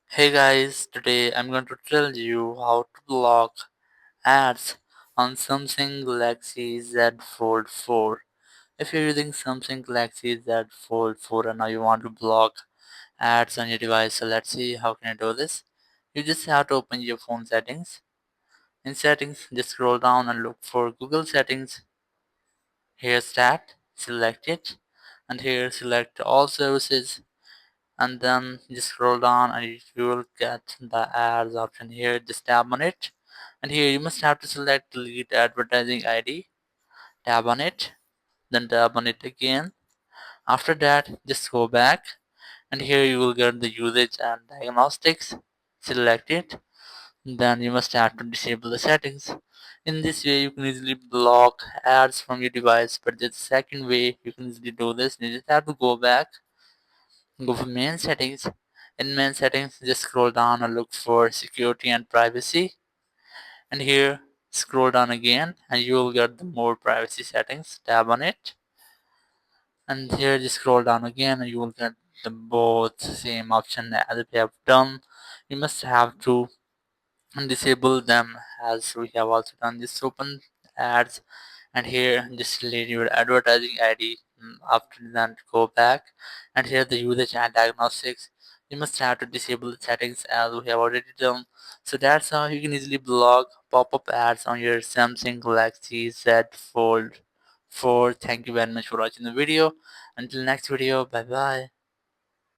Hey guys, today I'm going to tell you how to block ads on Samsung Galaxy Z Fold 4. If you're using Samsung Galaxy Z Fold 4 and now you want to block ads on your device, so let's see how can you do this. You just have to open your phone settings. In settings, just scroll down and look for Google settings. Here Stat, select it, and here select all services, and then just scroll down and you will get the ads option here. Just tap on it, and here you must have to select delete advertising ID. Tap on it, then tap on it again. After that, just go back, and here you will get the usage and diagnostics. Select it, then you must have to disable the settings. In this way you can easily block ads from your device. But the second way you can easily do this, you just have to go back, go for main settings. In main settings, just scroll down and look for security and privacy. And here, scroll down again and you will get the more privacy settings. Tap on it. And here, just scroll down again and you will get the both same option as we have done. You must have to disable them as we have also done. Just open ads and here just delete your advertising ID. After that, go back and here the usage and diagnostics. You must have to disable the settings as we have already done. So that's how you can easily block pop-up ads on your Samsung Galaxy Z Fold 4. Thank you very much for watching the video. Until next video, bye bye.